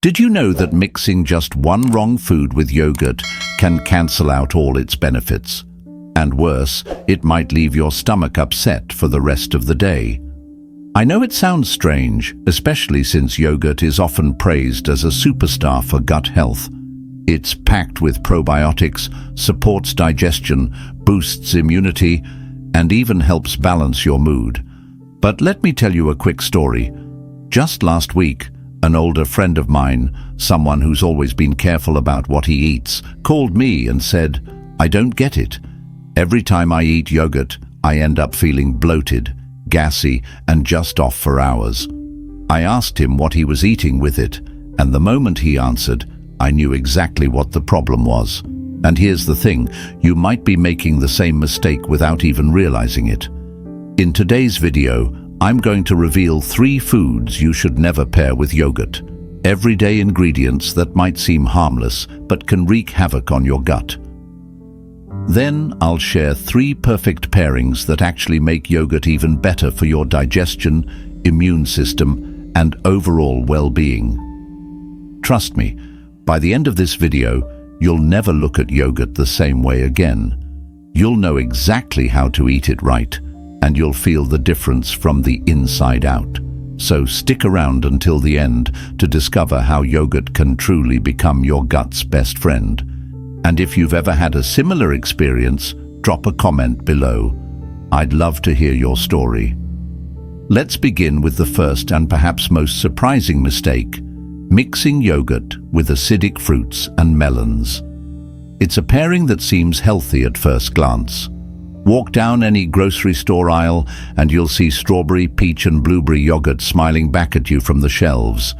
Did you know that mixing just one wrong food with yogurt can cancel out all its benefits? And worse, it might leave your stomach upset for the rest of the day. I know it sounds strange, especially since yogurt is often praised as a superstar for gut health. It's packed with probiotics, supports digestion, boosts immunity, and even helps balance your mood. But let me tell you a quick story. Just last week, an older friend of mine, someone who's always been careful about what he eats, called me and said, "I don't get it. Every time I eat yogurt, I end up feeling bloated, gassy, and just off for hours." I asked him what he was eating with it, and the moment he answered, I knew exactly what the problem was. And here's the thing, you might be making the same mistake without even realizing it. In today's video, I'm going to reveal 3 foods you should never pair with yogurt. Everyday ingredients that might seem harmless, but can wreak havoc on your gut. Then I'll share 3 perfect pairings that actually make yogurt even better for your digestion, immune system, and overall well-being. Trust me, by the end of this video, you'll never look at yogurt the same way again. You'll know exactly how to eat it right, and you'll feel the difference from the inside out. So stick around until the end to discover how yogurt can truly become your gut's best friend. And if you've ever had a similar experience, drop a comment below. I'd love to hear your story. Let's begin with the first and perhaps most surprising mistake: mixing yogurt with acidic fruits and melons. It's a pairing that seems healthy at first glance. Walk down any grocery store aisle and you'll see strawberry, peach and blueberry yogurt smiling back at you from the shelves.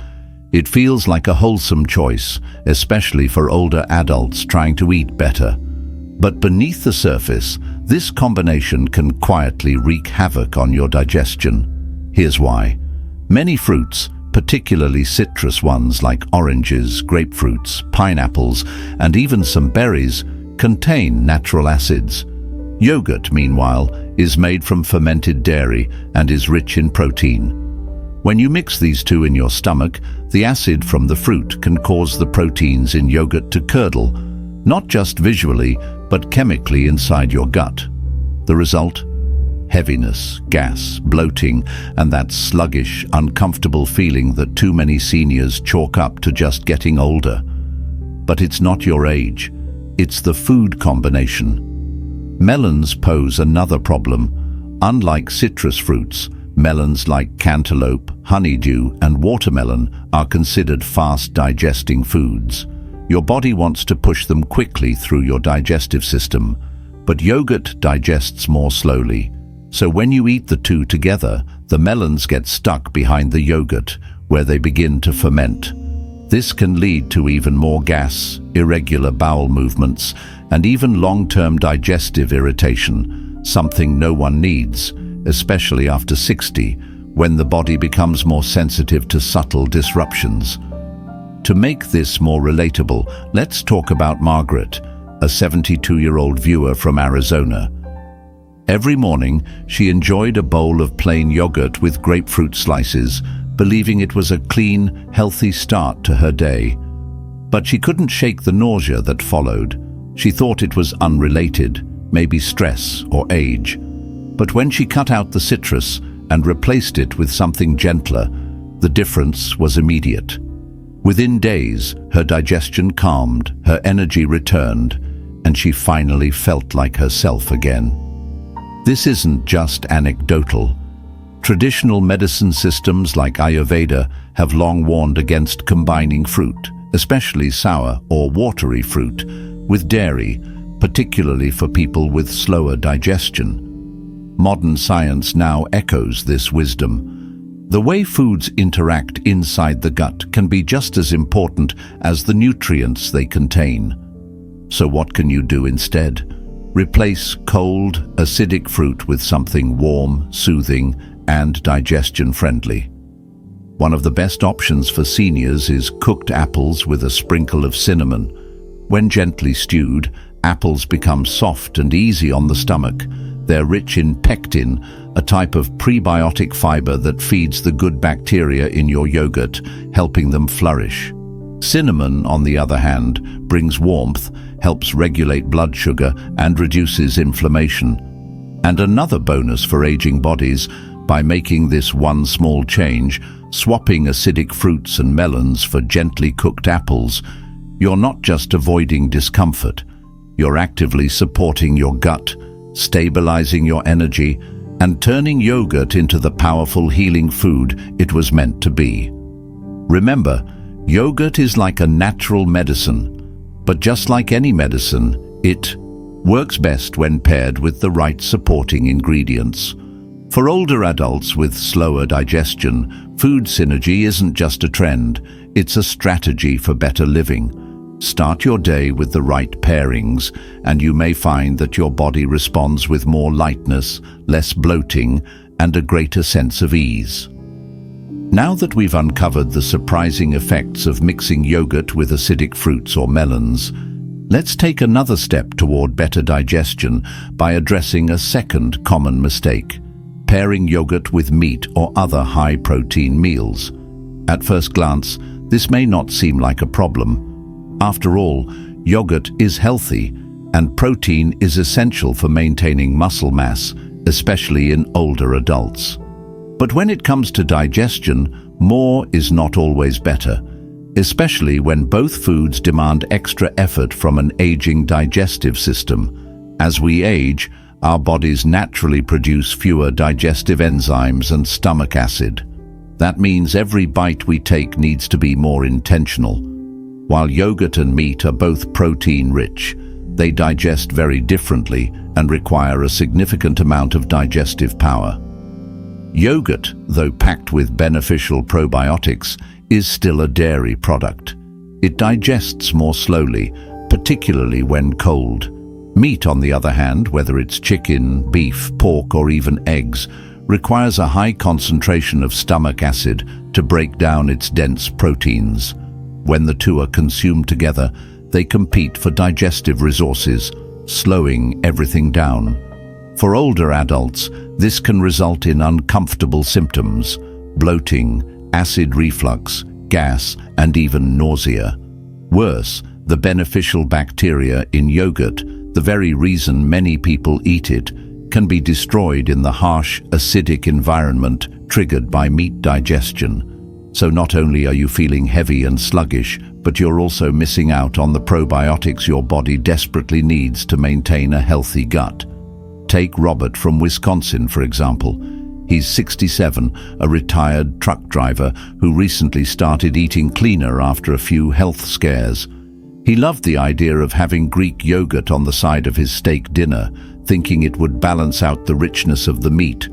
It feels like a wholesome choice, especially for older adults trying to eat better. But beneath the surface, this combination can quietly wreak havoc on your digestion. Here's why. Many fruits, particularly citrus ones like oranges, grapefruits, pineapples, and even some berries, contain natural acids. Yogurt, meanwhile, is made from fermented dairy and is rich in protein. When you mix these two in your stomach, the acid from the fruit can cause the proteins in yogurt to curdle, not just visually, but chemically inside your gut. The result? Heaviness, gas, bloating, and that sluggish, uncomfortable feeling that too many seniors chalk up to just getting older. But it's not your age, it's the food combination. Melons pose another problem. Unlike citrus fruits, melons like cantaloupe, honeydew, and watermelon are considered fast-digesting foods. Your body wants to push them quickly through your digestive system, but yogurt digests more slowly. So when you eat the two together, the melons get stuck behind the yogurt, where they begin to ferment. This can lead to even more gas, irregular bowel movements, and even long-term digestive irritation, something no one needs, especially after 60, when the body becomes more sensitive to subtle disruptions. To make this more relatable, let's talk about Margaret, a 72-year-old viewer from Arizona. Every morning, she enjoyed a bowl of plain yogurt with grapefruit slices, believing it was a clean, healthy start to her day. But she couldn't shake the nausea that followed. She thought it was unrelated, maybe stress or age. But when she cut out the citrus and replaced it with something gentler, the difference was immediate. Within days, her digestion calmed, her energy returned, and she finally felt like herself again. This isn't just anecdotal. Traditional medicine systems like Ayurveda have long warned against combining fruit, especially sour or watery fruit, with dairy, particularly for people with slower digestion. Modern science now echoes this wisdom. The way foods interact inside the gut can be just as important as the nutrients they contain. So what can you do instead? Replace cold, acidic fruit with something warm, soothing, and digestion-friendly. One of the best options for seniors is cooked apples with a sprinkle of cinnamon. When gently stewed, apples become soft and easy on the stomach. They're rich in pectin, a type of prebiotic fiber that feeds the good bacteria in your yogurt, helping them flourish. Cinnamon, on the other hand, brings warmth, helps regulate blood sugar, and reduces inflammation. And another bonus for aging bodies: by making this one small change, swapping acidic fruits and melons for gently cooked apples, you're not just avoiding discomfort, you're actively supporting your gut, stabilizing your energy, and turning yogurt into the powerful healing food it was meant to be. Remember, yogurt is like a natural medicine, but just like any medicine, it works best when paired with the right supporting ingredients. For older adults with slower digestion, food synergy isn't just a trend, it's a strategy for better living. Start your day with the right pairings, and you may find that your body responds with more lightness, less bloating, and a greater sense of ease. Now that we've uncovered the surprising effects of mixing yogurt with acidic fruits or melons, let's take another step toward better digestion by addressing a second common mistake: pairing yogurt with meat or other high-protein meals. At first glance, this may not seem like a problem. After all, yogurt is healthy, and protein is essential for maintaining muscle mass, especially in older adults. But when it comes to digestion, more is not always better, especially when both foods demand extra effort from an aging digestive system. As we age, our bodies naturally produce fewer digestive enzymes and stomach acid. That means every bite we take needs to be more intentional. While yogurt and meat are both protein-rich, they digest very differently and require a significant amount of digestive power. Yogurt, though packed with beneficial probiotics, is still a dairy product. It digests more slowly, particularly when cold. Meat, on the other hand, whether it's chicken, beef, pork, or even eggs, requires a high concentration of stomach acid to break down its dense proteins. When the two are consumed together, they compete for digestive resources, slowing everything down. For older adults, this can result in uncomfortable symptoms: bloating, acid reflux, gas, and even nausea. Worse, the beneficial bacteria in yogurt, the very reason many people eat it, can be destroyed in the harsh, acidic environment triggered by meat digestion. So not only are you feeling heavy and sluggish, but you're also missing out on the probiotics your body desperately needs to maintain a healthy gut. Take Robert from Wisconsin, for example. He's 67, a retired truck driver who recently started eating cleaner after a few health scares. He loved the idea of having Greek yogurt on the side of his steak dinner, thinking it would balance out the richness of the meat.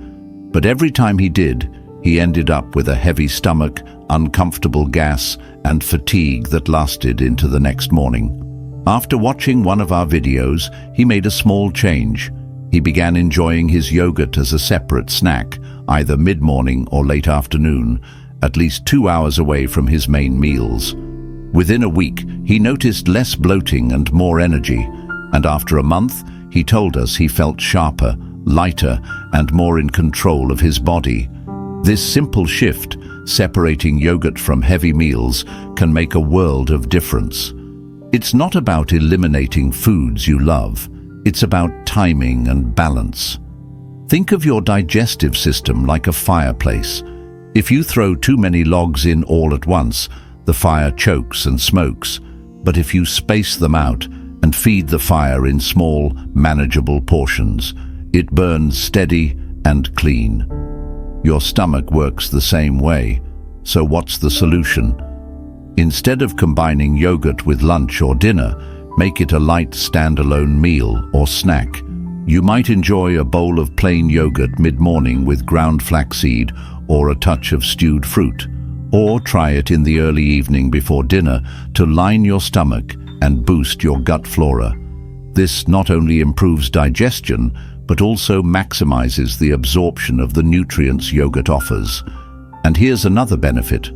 But every time he did, he ended up with a heavy stomach, uncomfortable gas, and fatigue that lasted into the next morning. After watching one of our videos, he made a small change. He began enjoying his yogurt as a separate snack, either mid-morning or late afternoon, at least 2 hours away from his main meals. Within a week, he noticed less bloating and more energy, and after a month, he told us he felt sharper, lighter, and more in control of his body. This simple shift, separating yogurt from heavy meals, can make a world of difference. It's not about eliminating foods you love. It's about timing and balance. Think of your digestive system like a fireplace. If you throw too many logs in all at once, the fire chokes and smokes. But if you space them out and feed the fire in small, manageable portions, it burns steady and clean. Your stomach works the same way. So what's the solution? Instead of combining yogurt with lunch or dinner, make it a light standalone meal or snack. You might enjoy a bowl of plain yogurt mid-morning with ground flaxseed or a touch of stewed fruit. Or try it in the early evening before dinner to line your stomach and boost your gut flora. This not only improves digestion, but also maximizes the absorption of the nutrients yogurt offers. And here's another benefit.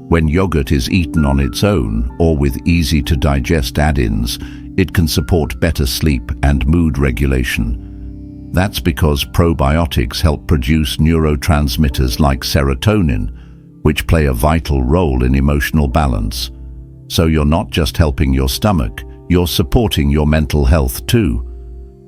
When yogurt is eaten on its own or with easy-to-digest add-ins, it can support better sleep and mood regulation. That's because probiotics help produce neurotransmitters like serotonin, which play a vital role in emotional balance. So you're not just helping your stomach, you're supporting your mental health too.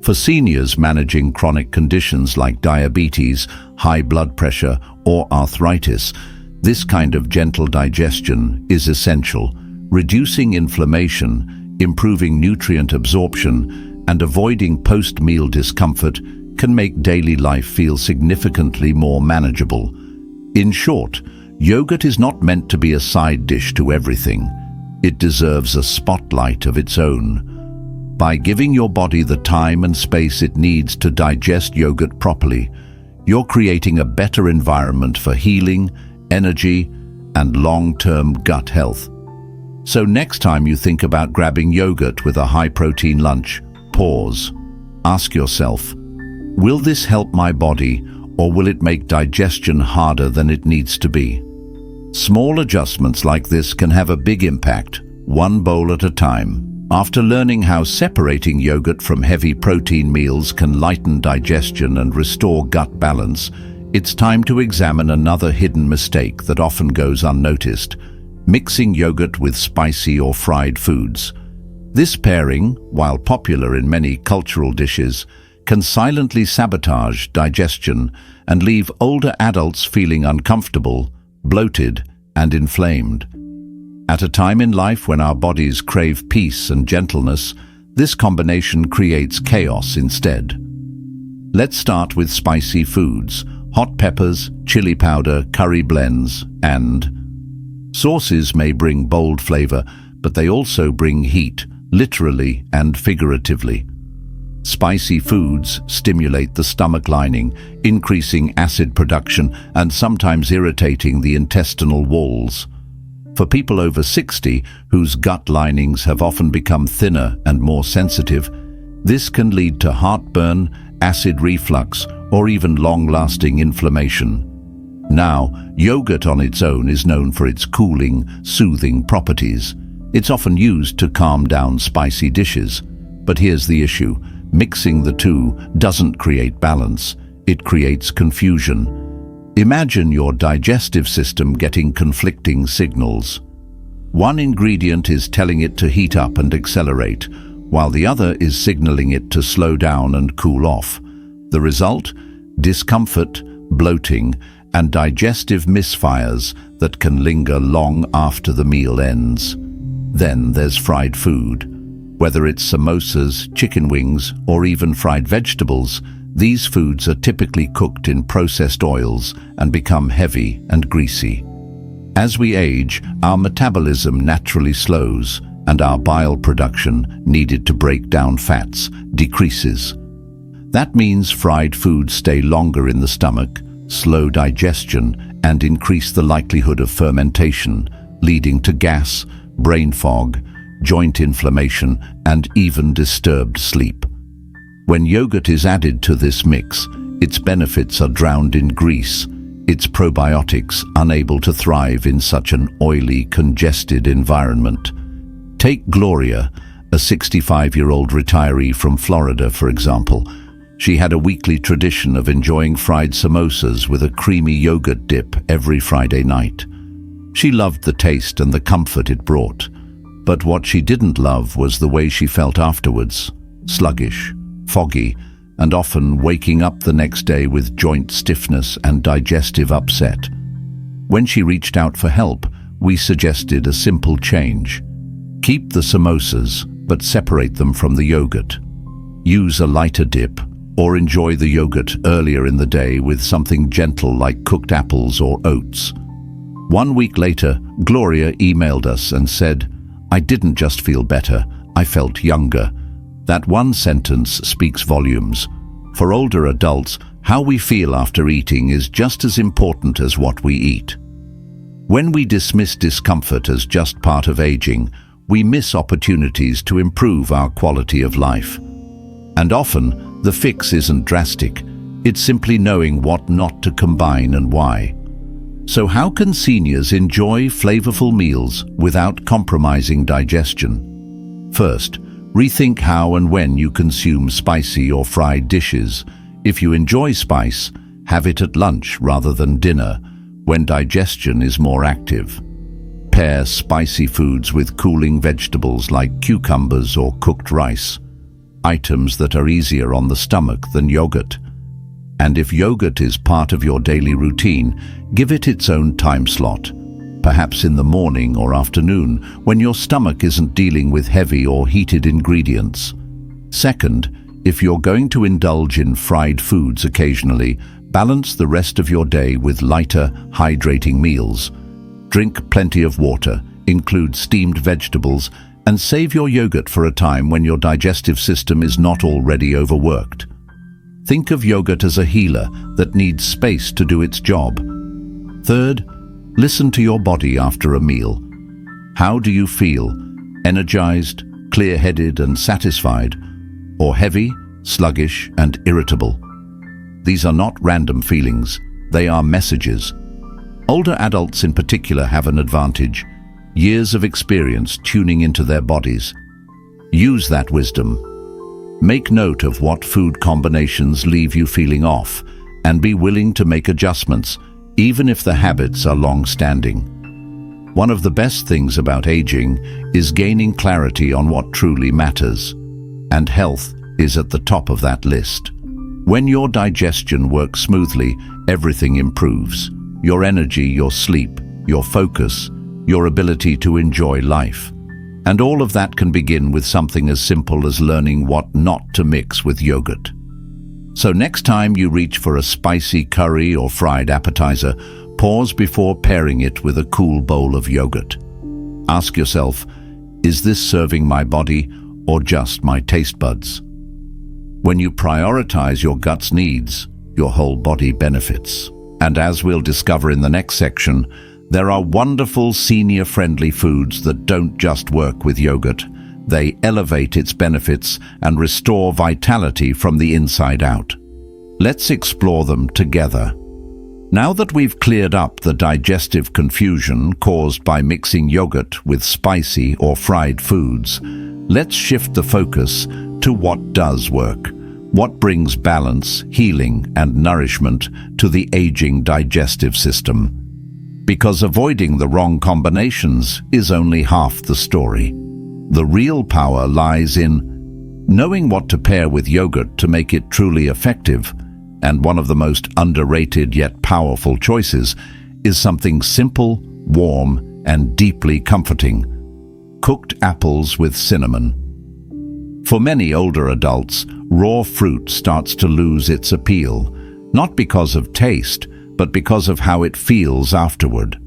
For seniors managing chronic conditions like diabetes, high blood pressure, or arthritis, this kind of gentle digestion is essential, reducing inflammation, improving nutrient absorption, and avoiding post-meal discomfort can make daily life feel significantly more manageable. In short, yogurt is not meant to be a side dish to everything. It deserves a spotlight of its own. By giving your body the time and space it needs to digest yogurt properly, you're creating a better environment for healing, energy, and long-term gut health. So next time you think about grabbing yogurt with a high-protein lunch, pause. Ask yourself, will this help my body, or will it make digestion harder than it needs to be? Small adjustments like this can have a big impact, one bowl at a time. After learning how separating yogurt from heavy protein meals can lighten digestion and restore gut balance, it's time to examine another hidden mistake that often goes unnoticed: mixing yogurt with spicy or fried foods. This pairing, while popular in many cultural dishes, can silently sabotage digestion and leave older adults feeling uncomfortable, bloated, and inflamed. At a time in life when our bodies crave peace and gentleness, this combination creates chaos instead. Let's start with spicy foods: hot peppers, chili powder, curry blends, and sauces may bring bold flavor, but they also bring heat, literally and figuratively. Spicy foods stimulate the stomach lining, increasing acid production and sometimes irritating the intestinal walls. For people over 60, whose gut linings have often become thinner and more sensitive, this can lead to heartburn, acid reflux, or even long-lasting inflammation. Now, yogurt on its own is known for its cooling, soothing properties. It's often used to calm down spicy dishes. But here's the issue: mixing the two doesn't create balance, it creates confusion. Imagine your digestive system getting conflicting signals. One ingredient is telling it to heat up and accelerate, while the other is signaling it to slow down and cool off. The result? Discomfort, bloating, and digestive misfires that can linger long after the meal ends. Then there's fried food. Whether it's samosas, chicken wings, or even fried vegetables, these foods are typically cooked in processed oils and become heavy and greasy. As we age, our metabolism naturally slows, and our bile production, needed to break down fats, decreases. That means fried foods stay longer in the stomach, slow digestion, and increase the likelihood of fermentation, leading to gas, brain fog, joint inflammation, and even disturbed sleep. When yogurt is added to this mix, its benefits are drowned in grease, its probiotics unable to thrive in such an oily, congested environment. Take Gloria, a 65-year-old retiree from Florida, for example. She had a weekly tradition of enjoying fried samosas with a creamy yogurt dip every Friday night. She loved the taste and the comfort it brought. But what she didn't love was the way she felt afterwards: sluggish, foggy, and often waking up the next day with joint stiffness and digestive upset. When she reached out for help, we suggested a simple change. Keep the samosas, but separate them from the yogurt. Use a lighter dip, or enjoy the yogurt earlier in the day with something gentle like cooked apples or oats. 1 week later, Gloria emailed us and said, "I didn't just feel better, I felt younger." That one sentence speaks volumes. For older adults, how we feel after eating is just as important as what we eat. When we dismiss discomfort as just part of aging, we miss opportunities to improve our quality of life. And often, the fix isn't drastic. It's simply knowing what not to combine and why. So how can seniors enjoy flavorful meals without compromising digestion? First, rethink how and when you consume spicy or fried dishes. If you enjoy spice, have it at lunch rather than dinner, when digestion is more active. pair spicy foods with cooling vegetables like cucumbers or cooked rice, items that are easier on the stomach than yogurt. And if yogurt is part of your daily routine, give it its own time slot, perhaps in the morning or afternoon when your stomach isn't dealing with heavy or heated ingredients. Second, if you're going to indulge in fried foods occasionally, balance the rest of your day with lighter, hydrating meals. Drink plenty of water, include steamed vegetables, and save your yogurt for a time when your digestive system is not already overworked. Think of yogurt as a healer that needs space to do its job. Third, listen to your body after a meal. How do you feel? Energized, clear-headed and satisfied, or heavy, sluggish and irritable? These are not random feelings, they are messages. Older adults in particular have an advantage, years of experience tuning into their bodies. Use that wisdom. Make note of what food combinations leave you feeling off, and be willing to make adjustments, even if the habits are long-standing. One of the best things about aging is gaining clarity on what truly matters, and health is at the top of that list. When your digestion works smoothly, everything improves. Your energy, your sleep, your focus, your ability to enjoy life. And all of that can begin with something as simple as learning what not to mix with yogurt. So next time you reach for a spicy curry or fried appetizer, pause before pairing it with a cool bowl of yogurt. Ask yourself, is this serving my body or just my taste buds? When you prioritize your gut's needs, your whole body benefits. And as we'll discover in the next section, there are wonderful senior-friendly foods that don't just work with yogurt. They elevate its benefits and restore vitality from the inside out. Let's explore them together. Now that we've cleared up the digestive confusion caused by mixing yogurt with spicy or fried foods, let's shift the focus to what does work. What brings balance, healing, and nourishment to the aging digestive system? Because avoiding the wrong combinations is only half the story. The real power lies in knowing what to pair with yogurt to make it truly effective. And one of the most underrated yet powerful choices is something simple, warm, and deeply comforting: cooked apples with cinnamon. For many older adults, raw fruit starts to lose its appeal, not because of taste, but because of how it feels afterward.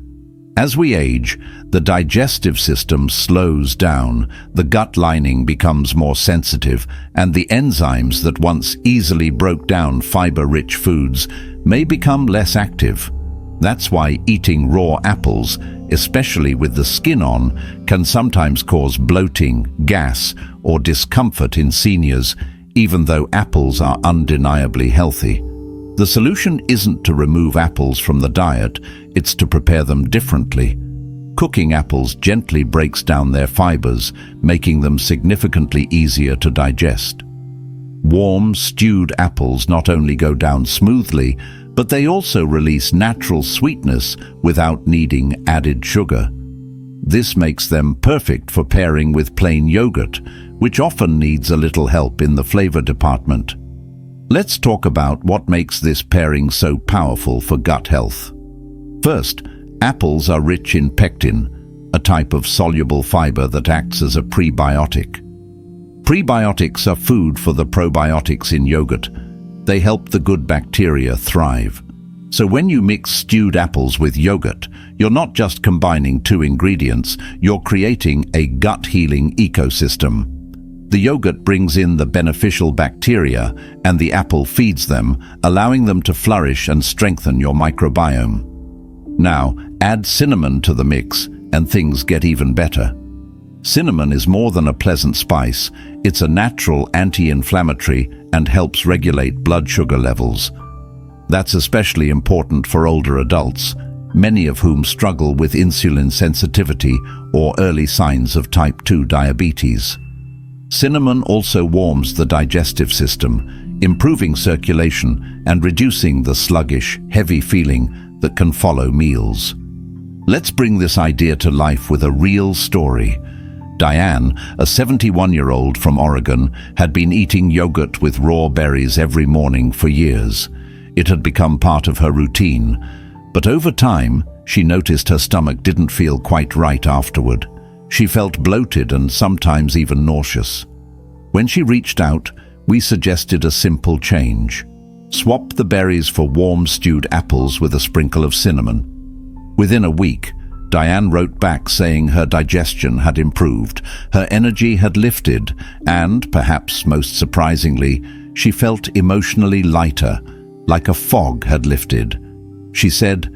As we age, the digestive system slows down, the gut lining becomes more sensitive, and the enzymes that once easily broke down fiber-rich foods may become less active. That's why eating raw apples, especially with the skin on, can sometimes cause bloating, gas, or discomfort in seniors, even though apples are undeniably healthy. The solution isn't to remove apples from the diet, it's to prepare them differently. Cooking apples gently breaks down their fibers, making them significantly easier to digest. Warm, stewed apples not only go down smoothly, but they also release natural sweetness without needing added sugar. This makes them perfect for pairing with plain yogurt, which often needs a little help in the flavor department. Let's talk about what makes this pairing so powerful for gut health. First, apples are rich in pectin, a type of soluble fiber that acts as a prebiotic. Prebiotics are food for the probiotics in yogurt. They help the good bacteria thrive. So when you mix stewed apples with yogurt, you're not just combining two ingredients, you're creating a gut-healing ecosystem. The yogurt brings in the beneficial bacteria, and the apple feeds them, allowing them to flourish and strengthen your microbiome. Now, add cinnamon to the mix, and things get even better. Cinnamon is more than a pleasant spice. It's a natural anti-inflammatory and helps regulate blood sugar levels. That's especially important for older adults, many of whom struggle with insulin sensitivity or early signs of type 2 diabetes. Cinnamon also warms the digestive system, improving circulation and reducing the sluggish, heavy feeling that can follow meals. Let's bring this idea to life with a real story. Diane, a 71-year-old from Oregon, had been eating yogurt with raw berries every morning for years. It had become part of her routine. But over time, she noticed her stomach didn't feel quite right afterward. She felt bloated and sometimes even nauseous. When she reached out, we suggested a simple change. Swap the berries for warm stewed apples with a sprinkle of cinnamon. Within a week, Diane wrote back saying her digestion had improved, her energy had lifted, and, perhaps most surprisingly, she felt emotionally lighter, like a fog had lifted. She said,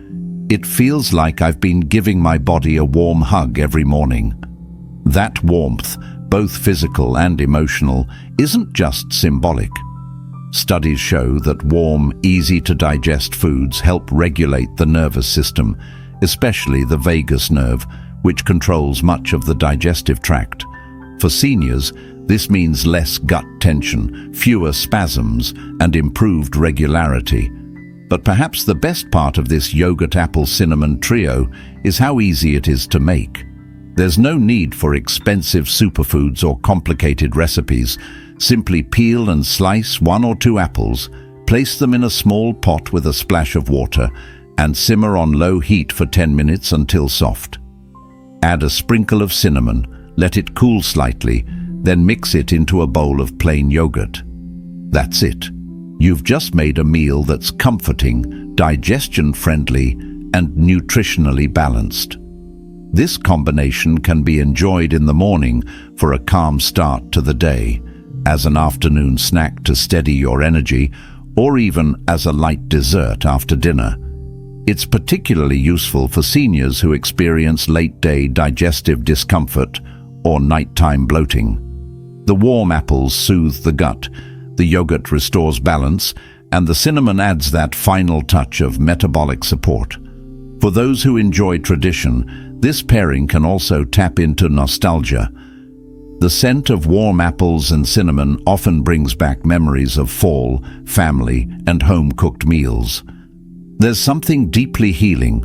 "It feels like I've been giving my body a warm hug every morning." That warmth, both physical and emotional, isn't just symbolic. Studies show that warm, easy-to-digest foods help regulate the nervous system, especially the vagus nerve, which controls much of the digestive tract. For seniors, this means less gut tension, fewer spasms, and improved regularity. But perhaps the best part of this yogurt apple cinnamon trio is how easy it is to make. There's no need for expensive superfoods or complicated recipes. Simply peel and slice 1 or 2 apples, place them in a small pot with a splash of water, and simmer on low heat for 10 minutes until soft. Add a sprinkle of cinnamon, let it cool slightly, then mix it into a bowl of plain yogurt. That's it. You've just made a meal that's comforting, digestion-friendly, and nutritionally balanced. This combination can be enjoyed in the morning for a calm start to the day, as an afternoon snack to steady your energy, or even as a light dessert after dinner. It's particularly useful for seniors who experience late-day digestive discomfort or nighttime bloating. The warm apples soothe the gut, the yogurt restores balance, and the cinnamon adds that final touch of metabolic support. For those who enjoy tradition, this pairing can also tap into nostalgia. The scent of warm apples and cinnamon often brings back memories of fall, family, and home-cooked meals. There's something deeply healing,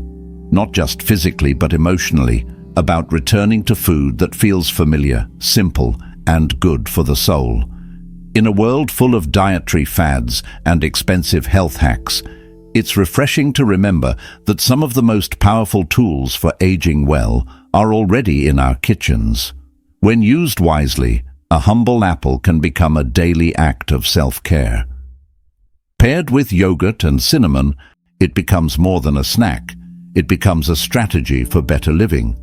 not just physically but emotionally, about returning to food that feels familiar, simple, and good for the soul. In a world full of dietary fads and expensive health hacks, it's refreshing to remember that some of the most powerful tools for aging well are already in our kitchens. When used wisely, a humble apple can become a daily act of self-care. Paired with yogurt and cinnamon, it becomes more than a snack. It becomes a strategy for better living.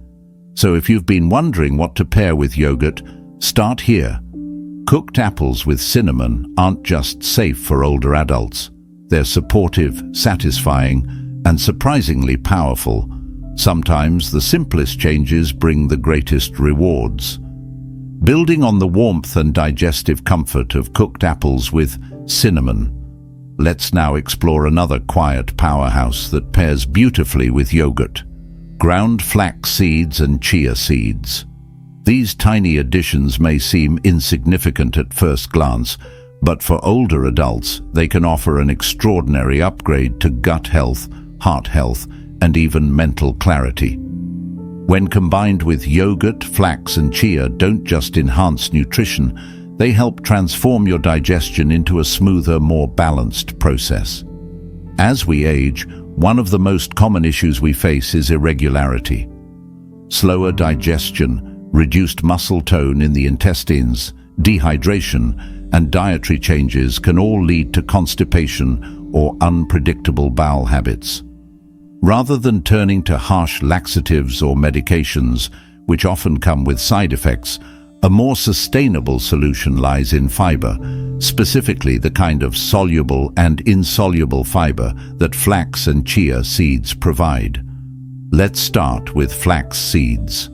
So if you've been wondering what to pair with yogurt, start here. Cooked apples with cinnamon aren't just safe for older adults. They're supportive, satisfying, and surprisingly powerful. Sometimes the simplest changes bring the greatest rewards. Building on the warmth and digestive comfort of cooked apples with cinnamon, let's now explore another quiet powerhouse that pairs beautifully with yogurt: ground flax seeds and chia seeds. These tiny additions may seem insignificant at first glance, but for older adults, they can offer an extraordinary upgrade to gut health, heart health, and even mental clarity. When combined with yogurt, flax, and chia don't just enhance nutrition, they help transform your digestion into a smoother, more balanced process. As we age, one of the most common issues we face is irregularity. Slower digestion, reduced muscle tone in the intestines, dehydration, and dietary changes can all lead to constipation or unpredictable bowel habits. Rather than turning to harsh laxatives or medications, which often come with side effects, a more sustainable solution lies in fiber, specifically the kind of soluble and insoluble fiber that flax and chia seeds provide. Let's start with flax seeds.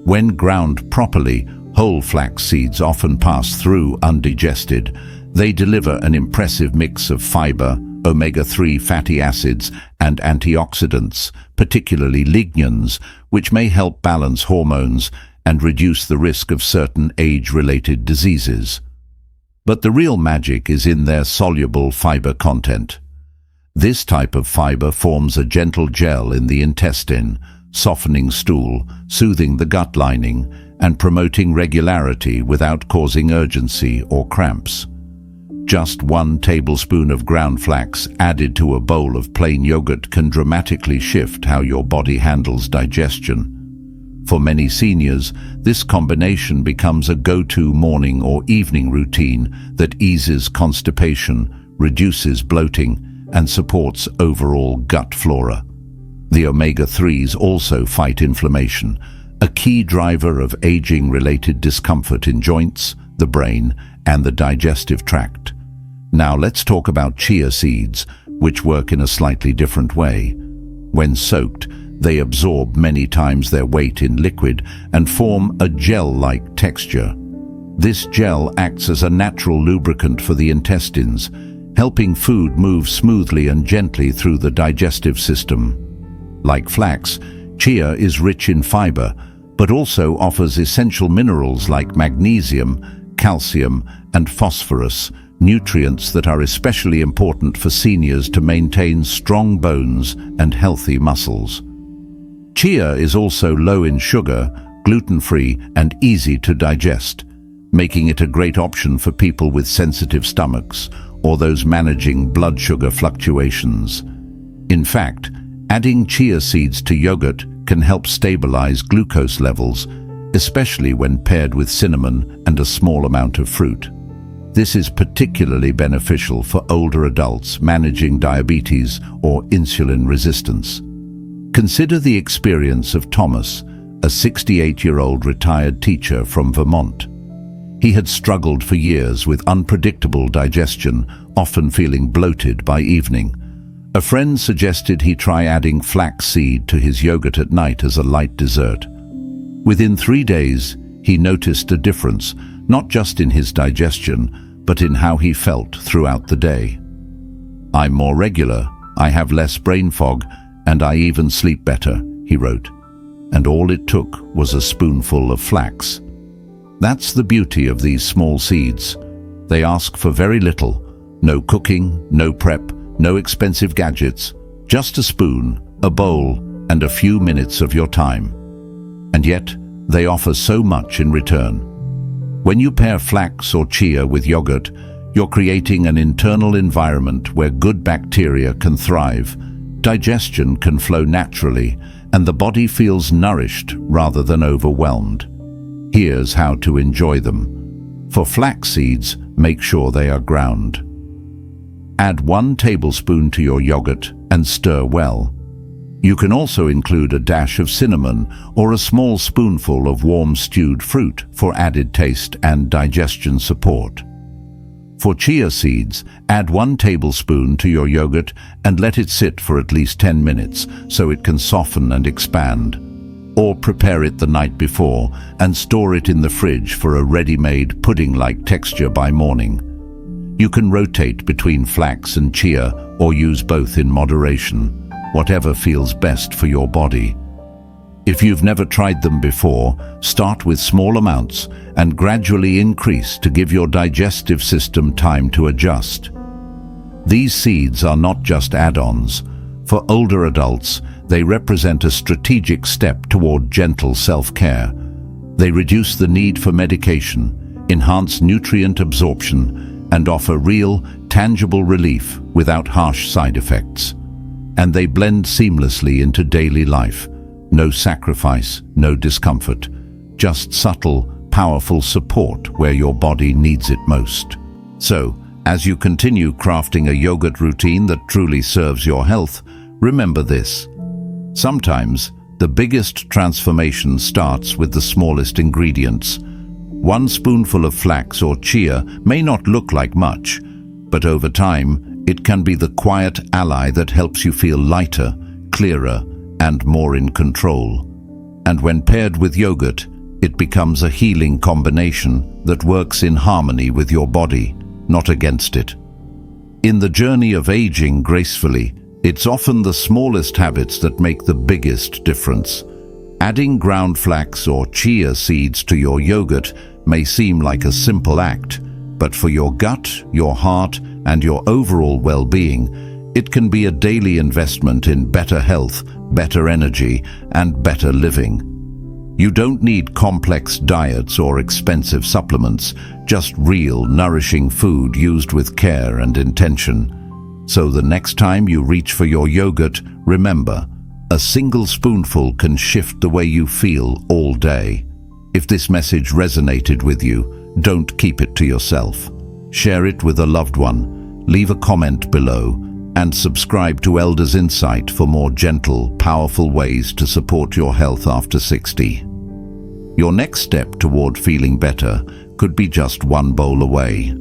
When ground properly, whole flax seeds often pass through undigested. They deliver an impressive mix of fiber, omega-3 fatty acids, and antioxidants, particularly lignans, which may help balance hormones and reduce the risk of certain age-related diseases. But the real magic is in their soluble fiber content. This type of fiber forms a gentle gel in the intestine, softening stool, soothing the gut lining, and promoting regularity without causing urgency or cramps. Just 1 tablespoon of ground flax added to a bowl of plain yogurt can dramatically shift how your body handles digestion. For many seniors, this combination becomes a go-to morning or evening routine that eases constipation, reduces bloating, and supports overall gut flora. The omega-3s also fight inflammation, a key driver of aging-related discomfort in joints, the brain, and the digestive tract. Now let's talk about chia seeds, which work in a slightly different way. When soaked, they absorb many times their weight in liquid and form a gel-like texture. This gel acts as a natural lubricant for the intestines, helping food move smoothly and gently through the digestive system. Like flax, chia is rich in fiber, but also offers essential minerals like magnesium, calcium, and phosphorus, nutrients that are especially important for seniors to maintain strong bones and healthy muscles. Chia is also low in sugar, gluten-free, and easy to digest, making it a great option for people with sensitive stomachs or those managing blood sugar fluctuations. In fact, adding chia seeds to yogurt can help stabilize glucose levels, especially when paired with cinnamon and a small amount of fruit. This is particularly beneficial for older adults managing diabetes or insulin resistance. Consider the experience of Thomas, a 68-year-old retired teacher from Vermont. He had struggled for years with unpredictable digestion, often feeling bloated by evening. A friend suggested he try adding flax seed to his yogurt at night as a light dessert. Within 3 days, he noticed a difference, not just in his digestion, but in how he felt throughout the day. "I'm more regular, I have less brain fog, and I even sleep better," he wrote. And all it took was a spoonful of flax. That's the beauty of these small seeds. They ask for very little. No cooking, no prep, no expensive gadgets. Just a spoon, a bowl, and a few minutes of your time. And yet, they offer so much in return. When you pair flax or chia with yogurt, you're creating an internal environment where good bacteria can thrive, digestion can flow naturally, and the body feels nourished rather than overwhelmed. Here's how to enjoy them. For flax seeds, make sure they are ground. Add 1 tablespoon to your yogurt and stir well. You can also include a dash of cinnamon or a small spoonful of warm stewed fruit for added taste and digestion support. For chia seeds, add 1 tablespoon to your yogurt and let it sit for at least 10 minutes so it can soften and expand. Or prepare it the night before and store it in the fridge for a ready-made pudding-like texture by morning. You can rotate between flax and chia or use both in moderation, whatever feels best for your body. If you've never tried them before, start with small amounts and gradually increase to give your digestive system time to adjust. These seeds are not just add-ons. For older adults, they represent a strategic step toward gentle self-care. They reduce the need for medication, enhance nutrient absorption, and offer real, tangible relief without harsh side effects. And they blend seamlessly into daily life. No sacrifice, no discomfort, just subtle, powerful support where your body needs it most. So, as you continue crafting a yogurt routine that truly serves your health, remember this. Sometimes, the biggest transformation starts with the smallest ingredients. 1 spoonful of flax or chia may not look like much, but over time, it can be the quiet ally that helps you feel lighter, clearer, and more in control. And when paired with yogurt, it becomes a healing combination that works in harmony with your body, not against it. In the journey of aging gracefully, it's often the smallest habits that make the biggest difference. Adding ground flax or chia seeds to your yogurt may seem like a simple act, but for your gut, your heart, and your overall well-being, It can be a daily investment in better health, better energy, and better living. You don't need complex diets or expensive supplements, just real, nourishing food used with care and intention. So the next time you reach for your yogurt, remember, a single spoonful can shift the way you feel all day. If this message resonated with you, don't keep it to yourself. Share it with a loved one, leave a comment below, and subscribe to Elders Insight for more gentle, powerful ways to support your health after 60. Your next step toward feeling better could be just one bowl away.